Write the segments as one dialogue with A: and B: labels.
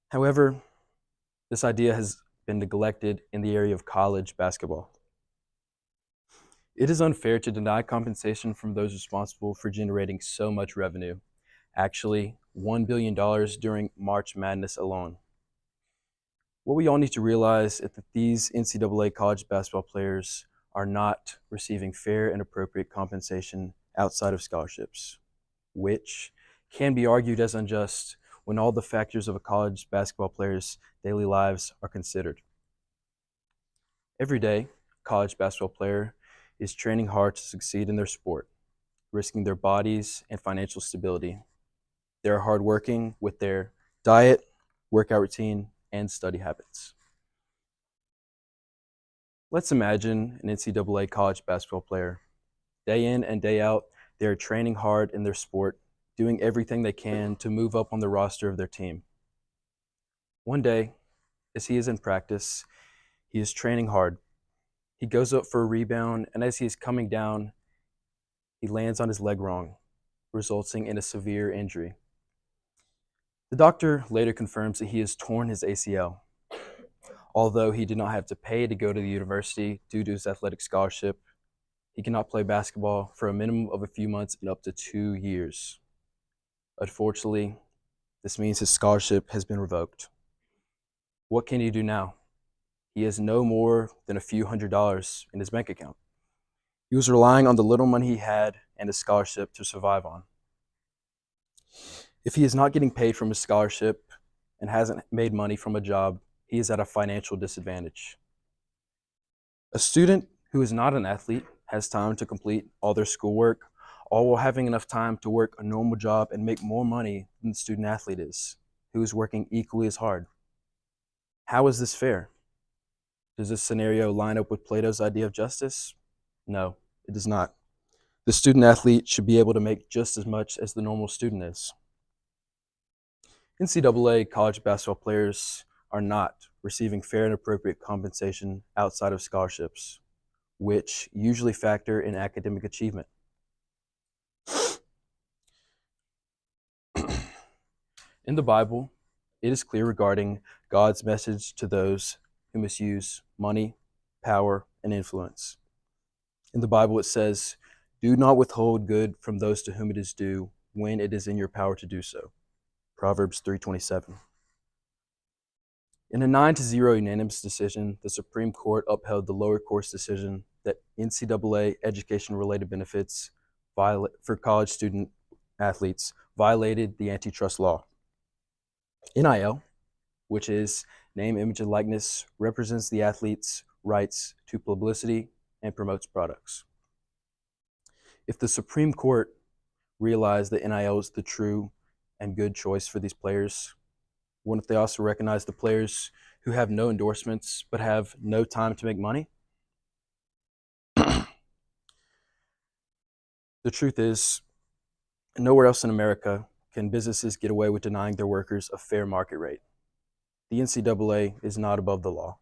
A: However, this idea has been neglected in the area of college basketball. It is unfair to deny compensation from those responsible for generating so much revenue, actually $1 billion during March Madness alone. What we all need to realize is that these NCAA college basketball players are not receiving fair and appropriate compensation outside of scholarships, which can be argued as unjust when all the factors of a college basketball player's daily lives are considered. Every day, a college basketball player is training hard to succeed in their sport, risking their bodies and financial stability. They're hardworking with their diet, workout routine, and study habits. Let's imagine an NCAA college basketball player. Day in and day out, they are training hard in their sport, doing everything they can to move up on the roster of their team. One day, as he is in practice, he is training hard. He goes up for a rebound, and as he is coming down, he lands on his leg wrong, resulting in a severe injury. The doctor later confirms that he has torn his ACL. Although he did not have to pay to go to the university due to his athletic scholarship, he cannot play basketball for a minimum of a few months and up to 2 years. Unfortunately, this means his scholarship has been revoked. What can he do now? He has no more than a few $100s in his bank account. He was relying on the little money he had and his scholarship to survive on. If he is not getting paid from his scholarship and hasn't made money from a job, he is at a financial disadvantage. A student who is not an athlete has time to complete all their schoolwork, all while having enough time to work a normal job and make more money than the student athlete is, who is working equally as hard. How is this fair? Does this scenario line up with Plato's idea of justice? No, it does not. The student athlete should be able to make just as much as the normal student is. NCAA college basketball players are not receiving fair and appropriate compensation outside of scholarships, which usually factor in academic achievement. In the Bible, it is clear regarding God's message to those who misuse money, power, and influence. In the Bible, it says, "Do not withhold good from those to whom it is due when it is in your power to do so." Proverbs 3:27. In a 9-0 unanimous decision, the Supreme Court upheld the lower court's decision that NCAA education-related benefits for college student athletes violated the antitrust law. NIL, which is name, image, and likeness, represents the athlete's rights to publicity and promotes products. If the Supreme Court realized that NIL is the true and good choice for these players, wouldn't they also recognize the players who have no endorsements but have no time to make money? The truth is, nowhere else in America can businesses get away with denying their workers a fair market rate. The NCAA is not above the law.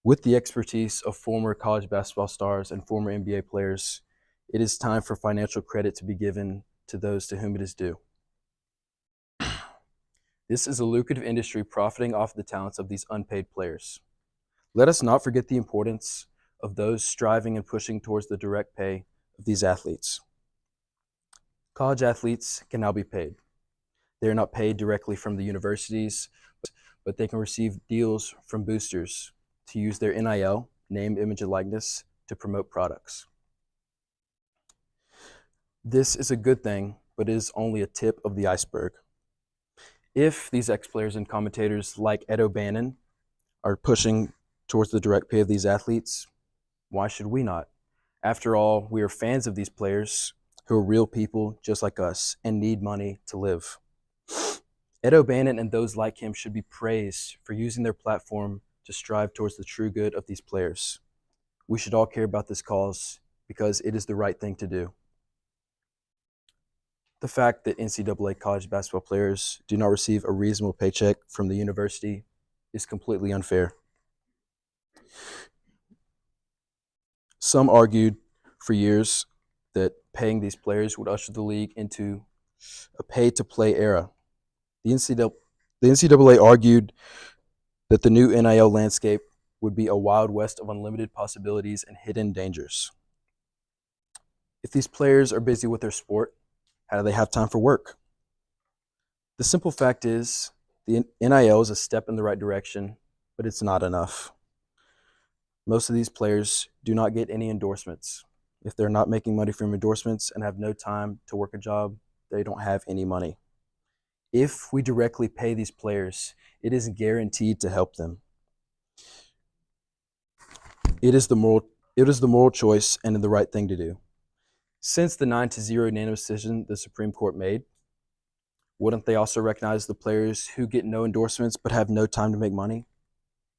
A: With the expertise of former college basketball stars and former NBA players, it is time for financial credit to be given to those to whom it is due. This is a lucrative industry profiting off the talents of these unpaid players. Let us not forget the importance of those striving and pushing towards the direct pay of these athletes. College athletes can now be paid. They are not paid directly from the universities, but they can receive deals from boosters to use their NIL, name, image, and likeness, to promote products. This is a good thing, but it is only a tip of the iceberg. If these ex-players and commentators like Ed O'Bannon are pushing towards the direct pay of these athletes, why should we not? After all, we are fans of these players who are real people just like us and need money to live. Ed O'Bannon and those like him should be praised for using their platform to strive towards the true good of these players. We should all care about this cause because it is the right thing to do. The fact that NCAA college basketball players do not receive a reasonable paycheck from the university is completely unfair. Some argued for years that paying these players would usher the league into a pay-to-play era. The The NCAA argued that the new NIL landscape would be a wild west of unlimited possibilities and hidden dangers. If these players are busy with their sport, how do they have time for work? The simple fact is, the NIL is a step in the right direction, but it's not enough. Most of these players do not get any endorsements. If they're not making money from endorsements and have no time to work a job, they don't have any money. If we directly pay these players, it is guaranteed to help them. It is the moral choice and the right thing to do. Since the 9-0 unanimous decision the Supreme Court made, wouldn't they also recognize the players who get no endorsements but have no time to make money?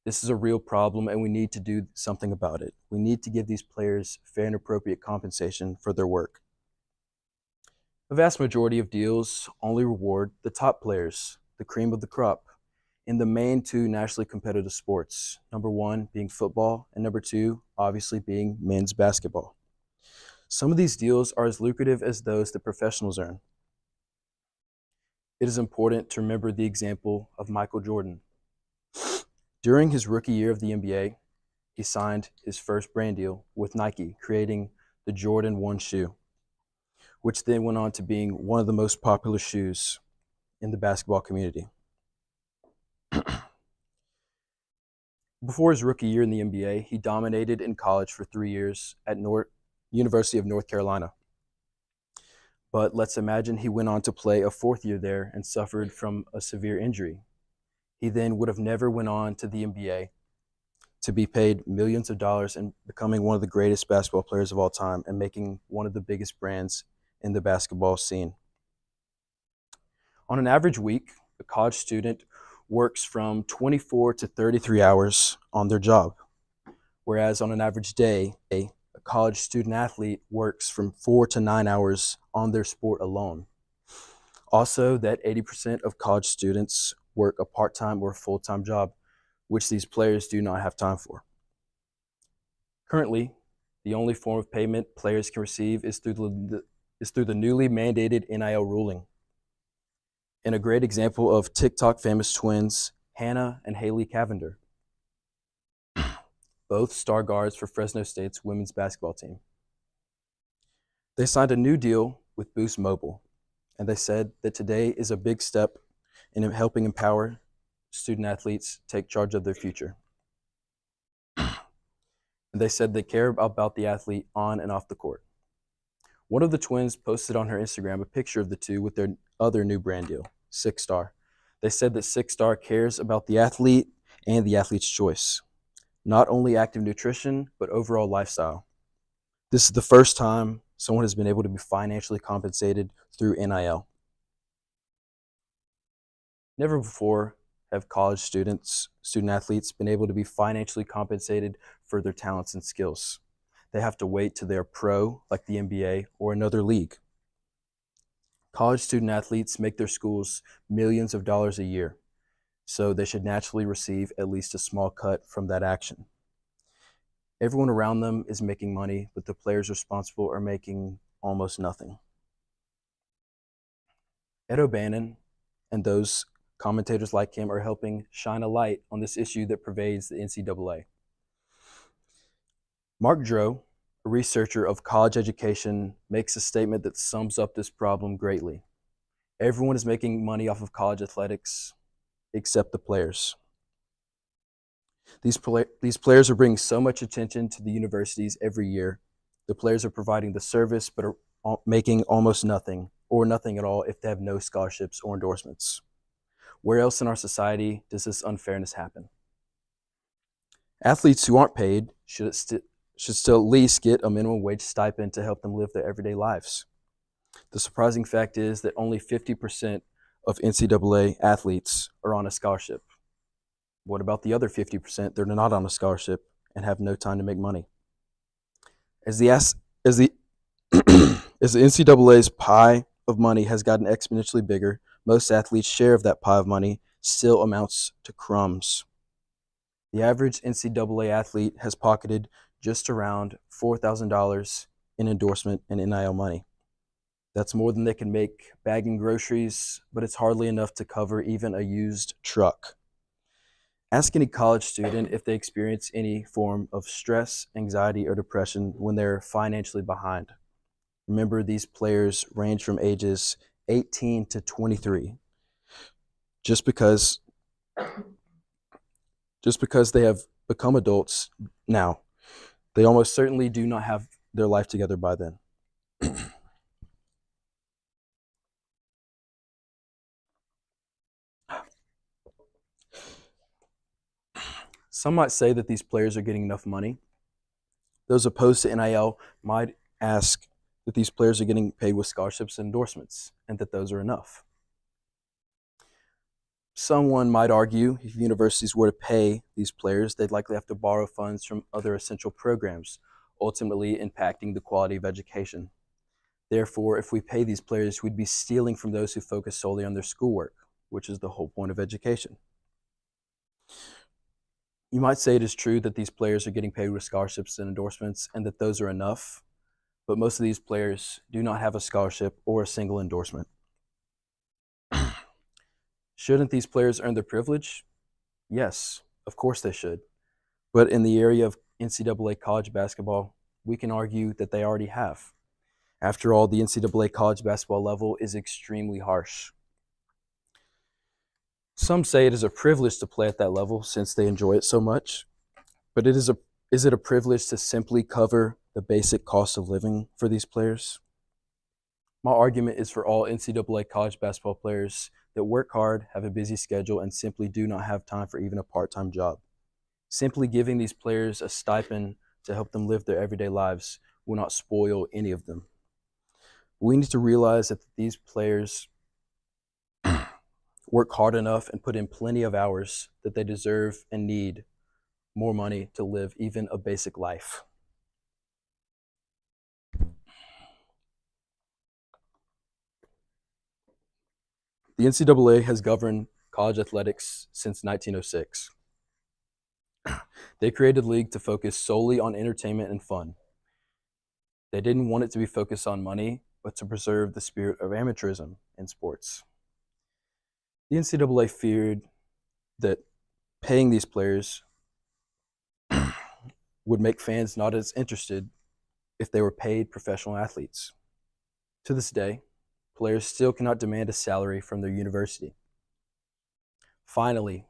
A: This is a real problem, and we need to do something about it. We need to give these players fair and appropriate compensation for their work. The vast majority of deals only reward the top players, the cream of the crop, in the main two nationally competitive sports, number one being football, and number two, obviously, being men's basketball. Some of these deals are as lucrative as those that professionals earn. It is important to remember the example of Michael Jordan. During his rookie year of the NBA, he signed his first brand deal with Nike, creating the Jordan 1 shoe, which then went on to being one of the most popular shoes in the basketball community. Before his rookie year in the NBA, he dominated in college for 3 years at University of North Carolina. But let's imagine he went on to play a fourth year there and suffered from a severe injury. He then would have never went on to the NBA to be paid millions of dollars and becoming one of the greatest basketball players of all time and making one of the biggest brands in the basketball scene. On an average week, a college student works from 24 to 33 hours on their job, whereas on an average day, a college student athlete works from 4 to 9 hours on their sport alone. Also, that 80% of college students work a part-time or full-time job, which these players do not have time for. Currently, the only form of payment players can receive is through the newly mandated NIL ruling. And a great example of TikTok famous twins, Hannah and Haley Cavender, both star guards for Fresno State's women's basketball team. They signed a new deal with Boost Mobile, and they said that today is a big step in helping empower student athletes take charge of their future. And they said they care about the athlete on and off the court. One of the twins posted on her Instagram a picture of the two with their other new brand deal, Six Star. They said that Six Star cares about the athlete and the athlete's choice, not only active nutrition, but overall lifestyle. This is the first time someone has been able to be financially compensated through NIL. Never before have college student athletes been able to be financially compensated for their talents and skills. They have to wait till they're pro, like the NBA or another league. College student athletes make their schools millions of dollars a year, so they should naturally receive at least a small cut from that action. Everyone around them is making money, but the players responsible are making almost nothing. Ed O'Bannon and those commentators like him are helping shine a light on this issue that pervades the NCAA. Mark Droe, a researcher of college education, makes a statement that sums up this problem greatly. Everyone is making money off of college athletics except the players. These players are bringing so much attention to the universities every year. The players are providing the service but are making almost nothing or nothing at all if they have no scholarships or endorsements. Where else in our society does this unfairness happen? Athletes who aren't paid should still at least get a minimum wage stipend to help them live their everyday lives. The surprising fact is that only 50% of NCAA athletes are on a scholarship. What about the other 50% that are not on a scholarship and have no time to make money? As the NCAA's pie of money has gotten exponentially bigger, most athletes' share of that pie of money still amounts to crumbs. The average NCAA athlete has pocketed just around $4,000 in endorsement and NIL money. That's more than they can make bagging groceries, but it's hardly enough to cover even a used truck. Ask any college student if they experience any form of stress, anxiety, or depression when they're financially behind. Remember, these players range from ages 18 to 23. Just because they have become adults now, they almost certainly do not have their life together by then. Some might say that these players are getting enough money. Those opposed to NIL might ask that these players are getting paid with scholarships and endorsements, and that those are enough. Someone might argue if universities were to pay these players, they'd likely have to borrow funds from other essential programs, ultimately impacting the quality of education. Therefore, if we pay these players, we'd be stealing from those who focus solely on their schoolwork, which is the whole point of education. You might say it is true that these players are getting paid with scholarships and endorsements and that those are enough, but most of these players do not have a scholarship or a single endorsement. Shouldn't these players earn their privilege? Yes, of course they should. But in the area of NCAA college basketball, we can argue that they already have. After all, the NCAA college basketball level is extremely harsh. Some say it is a privilege to play at that level since they enjoy it so much, but is it a privilege to simply cover the basic cost of living for these players? My argument is for all NCAA college basketball players that work hard, have a busy schedule, and simply do not have time for even a part-time job. Simply giving these players a stipend to help them live their everyday lives will not spoil any of them. We need to realize that these players work hard enough and put in plenty of hours that they deserve and need more money to live even a basic life. The NCAA has governed college athletics since 1906. They created a league to focus solely on entertainment and fun. They didn't want it to be focused on money, but to preserve the spirit of amateurism in sports. The NCAA feared that paying these players would make fans not as interested if they were paid professional athletes. To this day, players still cannot demand a salary from their university. Finally,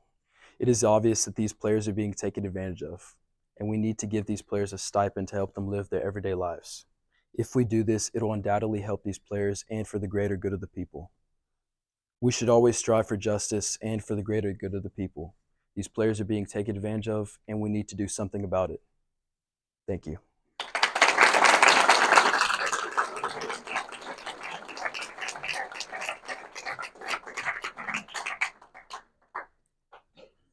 A: it is obvious that these players are being taken advantage of, and we need to give these players a stipend to help them live their everyday lives. If we do this, it will undoubtedly help these players and for the greater good of the people. We should always strive for justice and for the greater good of the people. These players are being taken advantage of, and we need to do something about it. Thank you.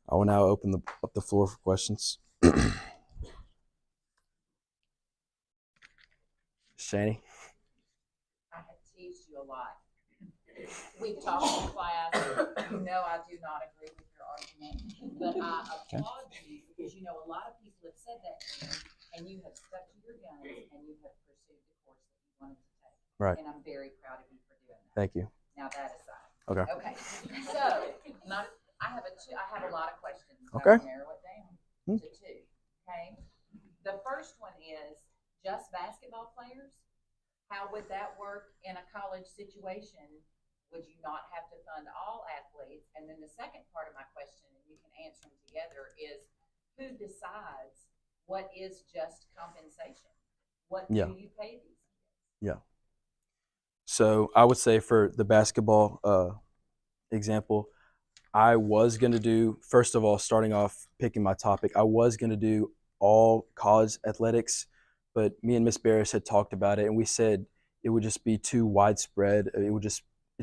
A: I will now open up the floor for questions. Shani?
B: I have teased you a lot. We've talked in class. You know I do not agree with your argument, but I applaud you because you know a lot of people have said that to you, and you have stuck to your guns and you have pursued the course that you wanted to take.
A: Right.
B: And I'm very proud of you for doing that.
A: Thank you.
B: Now that aside.
A: Okay.
B: Okay. So I have a lot of questions.
A: Okay.
B: I'll narrow it down to two. Okay. The first one is just basketball players. How would that work in a college situation? Would you not have to fund all athletes? And then the second part of my question, and you can answer them together, is who decides what is just compensation? What do you pay these kids?
A: Yeah. So I would say for the basketball example, I was going to do, first of all, starting off picking my topic, I was going to do all college athletics, but me and Miss Barris had talked about it, and we said it would just be too widespread. It would just,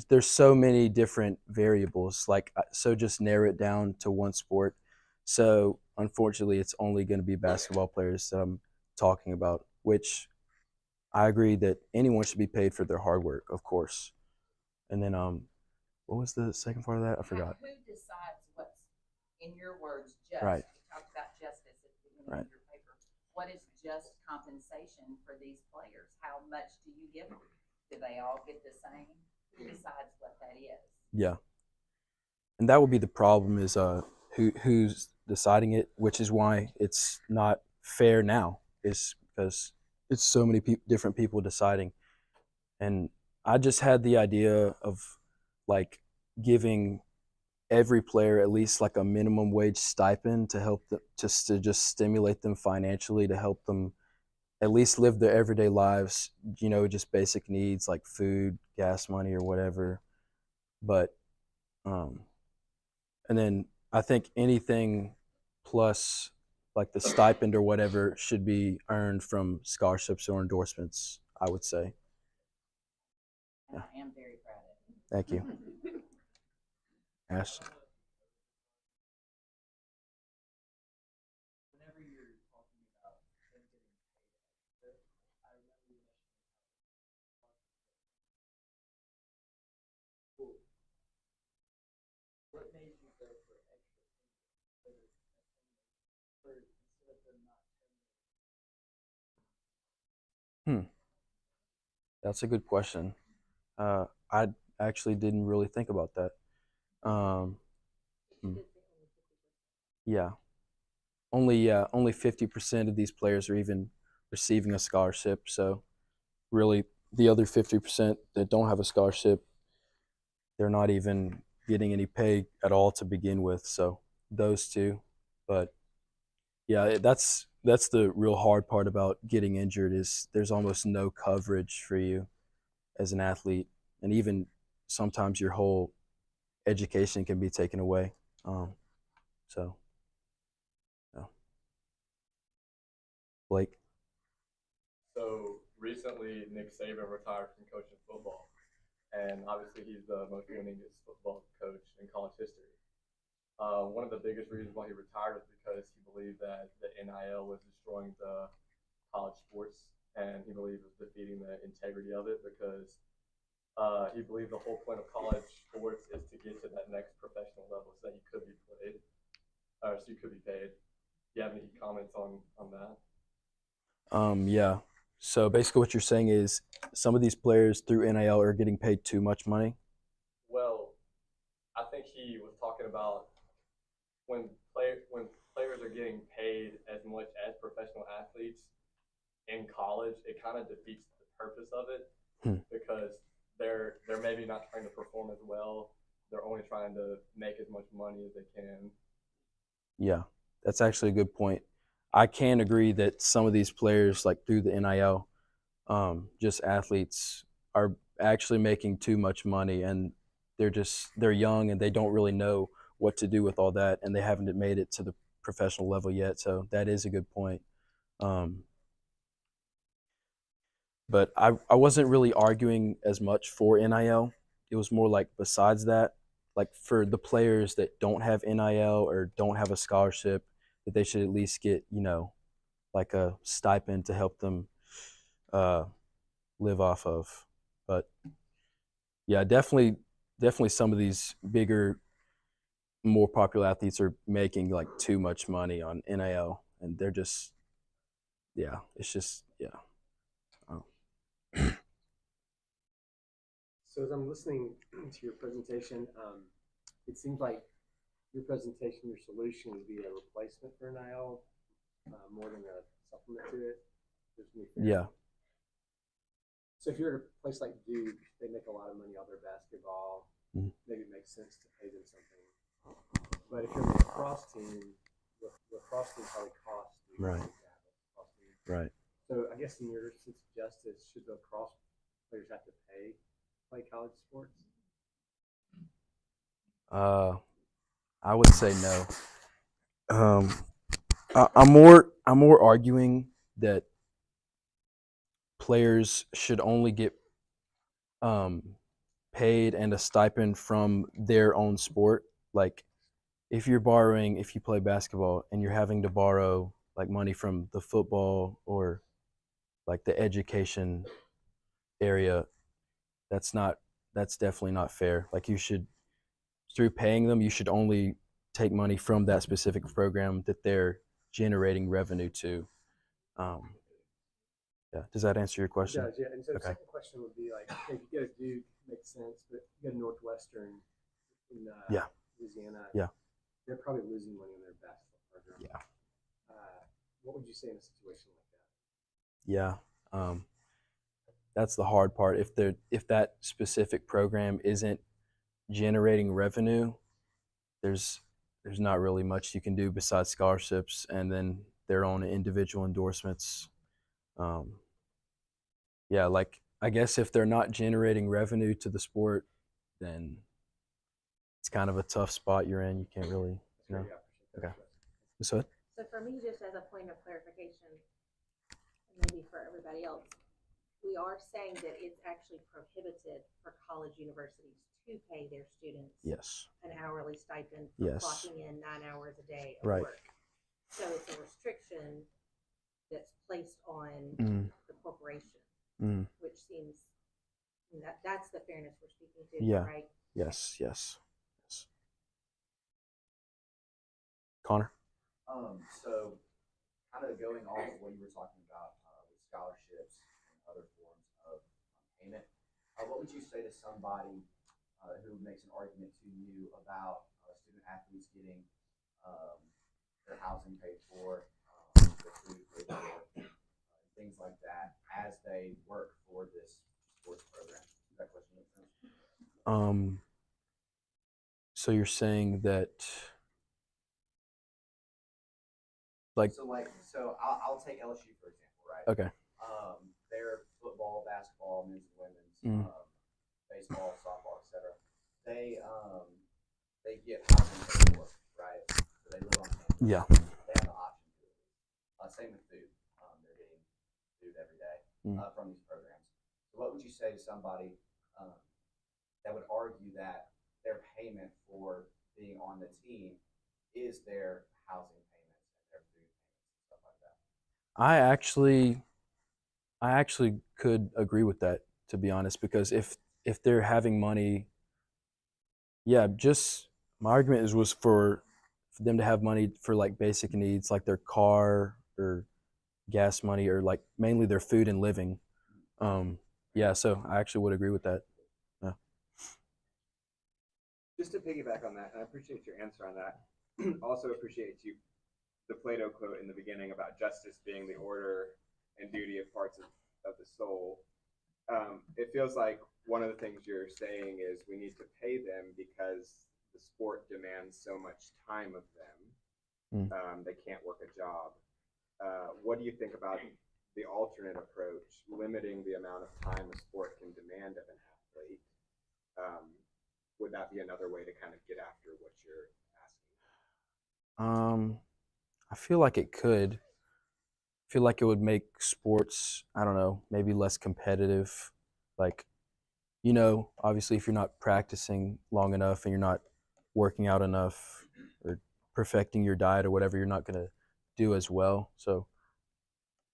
A: there's so many different variables, like, so just narrow it down to one sport. So unfortunately, it's only going to be basketball players that I'm talking about, which I agree that anyone should be paid for their hard work, of course. And then, what was the second part of that? I forgot.
B: Who decides what's, in your words, just?
A: Right.
B: We talked about justice at the beginning
A: Right.
B: of your paper. What is just compensation for these players? How much do you give them? Do they all get the same? Who decides what that is?
A: Yeah, and that would be the problem is who's deciding it, which is why it's not fair now. Is because it's so many different people deciding, and I just had the idea of like giving every player at least like a minimum wage stipend to help them, just stimulate them financially, to help them at least live their everyday lives, just basic needs like food, gas money, or whatever. But um, and then I think anything plus like the stipend or whatever should be earned from scholarships or endorsements, I would say.
B: And
A: Yeah.
B: I am very proud of you.
A: Thank you. Ash. Hmm. That's a good question. I actually didn't really think about that. Um, hmm. Yeah, only 50% of these players are even receiving a scholarship. So really, the other 50% that don't have a scholarship, they're not even getting any pay at all to begin with. So those two, but yeah, that's the real hard part about getting injured is there's almost no coverage for you as an athlete, and even sometimes your whole education can be taken away. Um, so, yeah. Blake.
C: So recently, Nick Saban retired from coaching football, and obviously he's the most winningest football coach in college history. One of the biggest reasons why he retired was because he believed that the NIL was destroying the college sports, and he believed it was defeating the integrity of it because he believed the whole point of college sports is to get to that next professional level so that you could be played, or so you could be paid. Do you have any comments on that?
A: Yeah. So basically, what you're saying is some of these players through NIL are getting paid too much money.
C: Well, I think he was talking about when players are getting paid as much as professional athletes in college, it kind of defeats the purpose of it
A: Hmm.
C: because they're maybe not trying to perform as well. They're only trying to make as much money as they can.
A: Yeah, that's actually a good point. I can agree that some of these players, like through the NIL, just athletes, are actually making too much money, and they're young and they don't really know what to do with all that, and they haven't made it to the professional level yet. So that is a good point. Um, but I wasn't really arguing as much for NIL. It was more like besides that, like for the players that don't have NIL or don't have a scholarship, that they should at least get, like a stipend to help them uh, live off of. But yeah, definitely some of these bigger, more popular athletes are making like too much money on NIL, and they're just, yeah, it's just, yeah. Oh.
D: So as I'm listening to your presentation, it seems like your presentation, your solution would be a replacement for NIL more than a supplement to it.
A: Yeah.
D: So if you're at a place like Duke, they make a lot of money out of their basketball.
A: Mhm.
D: Maybe it makes sense to pay them something. But if you're on the lacrosse team, lacrosse team probably costs you
A: Right.
D: to have a lacrosse team.
A: Right.
D: So I guess in your sense of justice, should the lacrosse players have to play college sports?
A: I would say no. Um, I'm more arguing that players should only get um, paid and a stipend from their own sport. Like if you play basketball and you're having to borrow like money from the football or like the education area, that's not that's definitely not fair. Like you should through paying them, you should only take money from that specific program that they're generating revenue to. Um, Yeah. Does that answer your
D: It
A: question?
D: does, yeah. And so the
A: Okay.
D: second question would be like, okay, if you go to Duke, makes sense, but if you go to Northwestern in
A: Yeah.
D: Louisiana,
A: Yeah.
D: they're probably losing money on their basketball program.
A: Yeah.
D: What would you say in a situation like that?
A: Yeah. That's the hard part. If that specific program isn't generating revenue, there's not really much you can do besides scholarships and then their own individual endorsements. Yeah, like I guess if they're not generating revenue to the sport, then it's kind of a tough spot you're in. You can't really, you know. Okay. So
E: So for me, just as a point of clarification, and maybe for everybody else, we are saying that it's actually prohibited for college universities to pay their students
A: yes,
E: an hourly stipend for
A: Yes.
E: clocking in 9 hours a day of
A: Right.
E: work. So it's a restriction that's placed on
A: Mm.
E: the corporation,
A: Mm.
E: which seems that's the fairness we're speaking to,
A: Yeah.
E: right?
A: yes, yes. Connor.
F: So kind of going off of what you were talking about with scholarships and other forms of payment, what would you say to somebody who makes an argument to you about student athletes getting their housing paid for, their food paid for, things like that as they work for this sports program? Does that question make sense?
A: So you're saying that, like,
F: so I'll take LSU for example, right?
A: okay,
F: Their football, basketball, men's and women's,
A: Mm.
F: baseball, softball, etc. They get housing paid for, right? So they live on campus.
A: Yeah.
F: They have the option to it. Same with food. They're getting food every day from these programs. So what would you say to somebody that would argue that their payment for being on the team is their housing payments and their food payments and stuff like that?
A: I actually could agree with that, to be honest, because if they're having money, yeah, just my argument was for them to have money for like basic needs, like their car or gas money, or like mainly their food and living. Yeah, so I actually would agree with that. Yeah.
G: Just to piggyback on that, and I appreciate your answer on that. Also appreciate the Plato quote in the beginning about justice being the order and duty of parts of the soul. It feels like one of the things you're saying is we need to pay them because the sport demands so much time of them. They can't work a job. What do you think about the alternate approach, limiting the amount of time a sport can demand of an athlete? Would that be another way to kind of get after what you're asking?
A: I feel like it could. I feel like it would make sports, I don't know, maybe less competitive. Like, you know, obviously if you're not practicing long enough and you're not working out enough or perfecting your diet or whatever, you're not going to do as well. So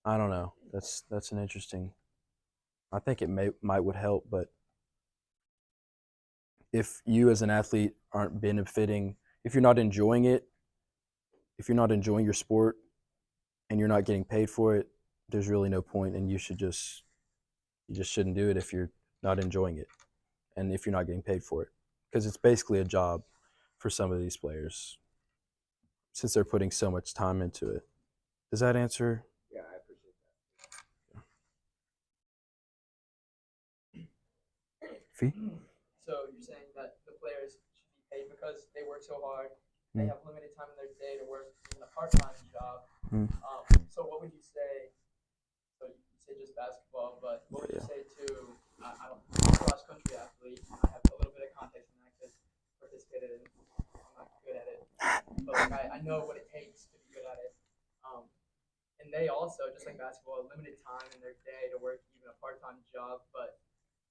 A: I don't know. That's an interesting. I think it might would help, but if you as an athlete aren't benefiting, if you're not enjoying it, if you're not enjoying your sport and you're not getting paid for it, there's really no point, and you just shouldn't do it if you're not enjoying it and if you're not getting paid for it, because it's basically a job for some of these players since they're putting so much time into it. Does that answer?
G: Yeah, I appreciate that.
A: Fee?
H: So you're saying that the players should be paid because they work so hard. They have limited time in their day to work even a part-time job. So what would you say? So you say just basketball, but what would you say to I'm a cross-country athlete? I have a little bit of context in that because I participated in. I'm not good at it, but like I know what it takes to be good at it. And they also, just like basketball, limited time in their day to work even a part-time job. But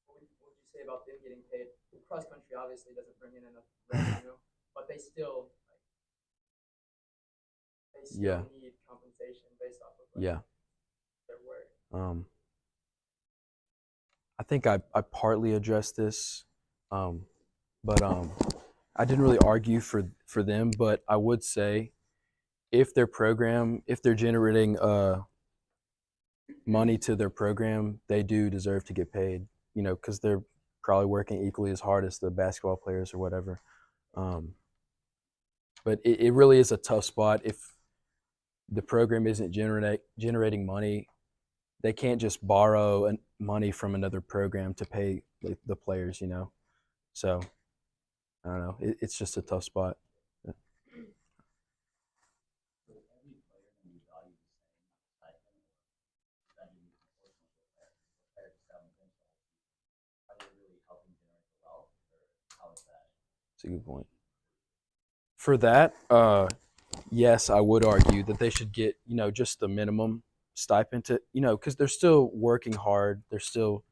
H: what would you say about them getting paid? Cross country obviously doesn't bring in enough revenue, but they still need compensation based off of their work.
A: I think I partly addressed this, but I didn't really argue for them, but I would say if their program, if they're generating money to their program, they do deserve to get paid, you know, because they're probably working equally as hard as the basketball players or whatever. But it really is a tough spot if the program isn't generating money. They can't just borrow money from another program to pay the players, you know. So I don't know. It's just a tough spot. That's a good point. For that, yes, I would argue that they should get, you know, just the minimum stipend to, you know, because they're still working hard. They're still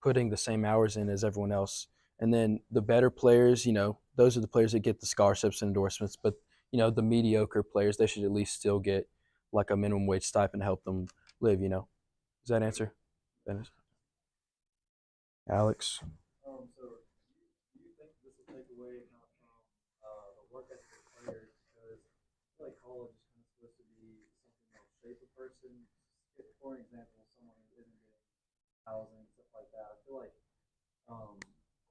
A: putting the same hours in as everyone else. And then the better players, you know, those are the players that get the scholarships and endorsements. But, you know, the mediocre players, they should at least still get like a minimum wage stipend to help them live, you know. Does that answer? Dennis? Alex?
I: So do you think this will take away kind of from the work ethic of players? Because I feel like college is kind of supposed to be something that will shape a person. If, for example, someone who isn't getting housing, stuff like that, I feel like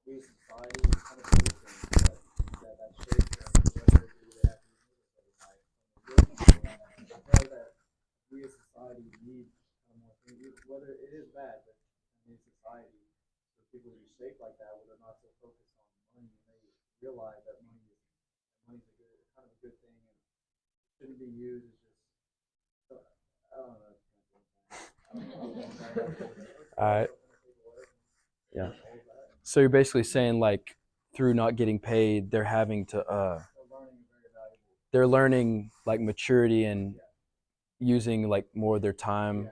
I: we as society kind of do things that shape them, whether it be they have to do this every night. I feel like that we as society need kind of more things, whether it is bad, but in society, people to be shaped like that, where they're not so focused on money, and they realize that money's a good, kind of a good thing, and shouldn't be used as just. I don't know.
A: All right. Yeah. So you're basically saying like through not getting paid, they're having to they're learning like maturity and using like more of their time.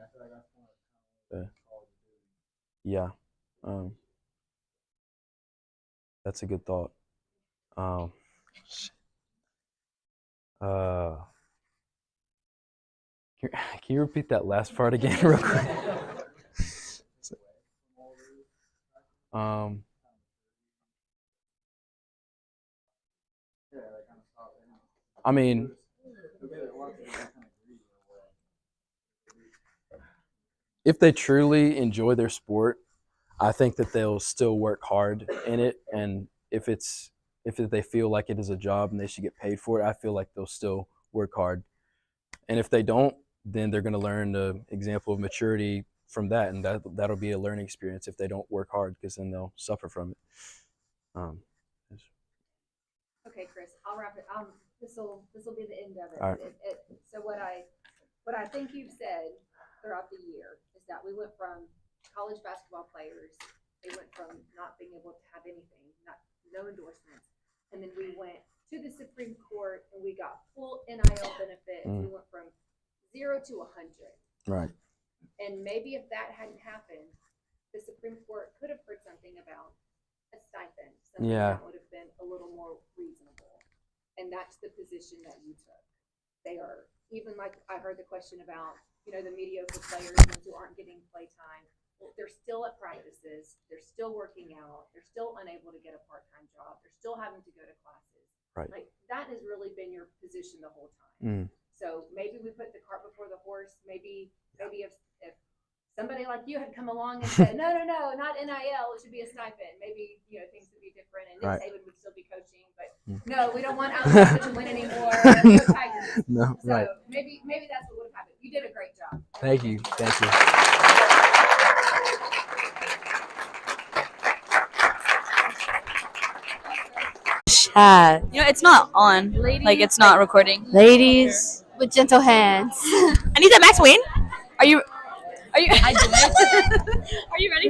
A: Yeah. That's a good thought. Can you repeat that last part again real quick? I mean, if they truly enjoy their sport, I think that they'll still work hard in it, and if they feel like it is a job and they should get paid for it, I feel like they'll still work hard. And if they don't, then they're going to learn the example of maturity from that, and that'll be a learning experience if they don't work hard, because then they'll suffer from it.
E: Okay, Chris, I'll wrap it. This will be the end of it.
A: All right.
E: So what I think you've said throughout the year is that we went from college basketball players, they went from not being able to have anything, no endorsements, and then we went to the Supreme Court and we got full NIL benefits. We went from 0 to 100.
A: Right.
E: And maybe if that hadn't happened, the Supreme Court could have heard something about a stipend, something that would have been a little more reasonable. And that's the position that you took. They are, even like I heard the question about, you know, the mediocre players, ones who aren't getting play time. Well, they're still at practices. They're still working out. They're still unable to get a part-time job. They're still having to go to classes.
A: Right.
E: Like that has really been your position the whole time. So maybe we put the cart before the horse. Maybe if somebody like you had come along and said, no, not NIL, it should be a stipend. Maybe, you know, things would be different and Nick Saban would still be coaching, but no, we don't want Alabama to win anymore. No Tigers.
A: No,
E: so
A: right.
E: maybe that's what would have happened. You did a great job.
A: Thank you.
J: You know, it's not on. Like, it's not recording.
K: Ladies with gentle hands.
J: I need that Max Wayne. Are you? I do it. Are you ready?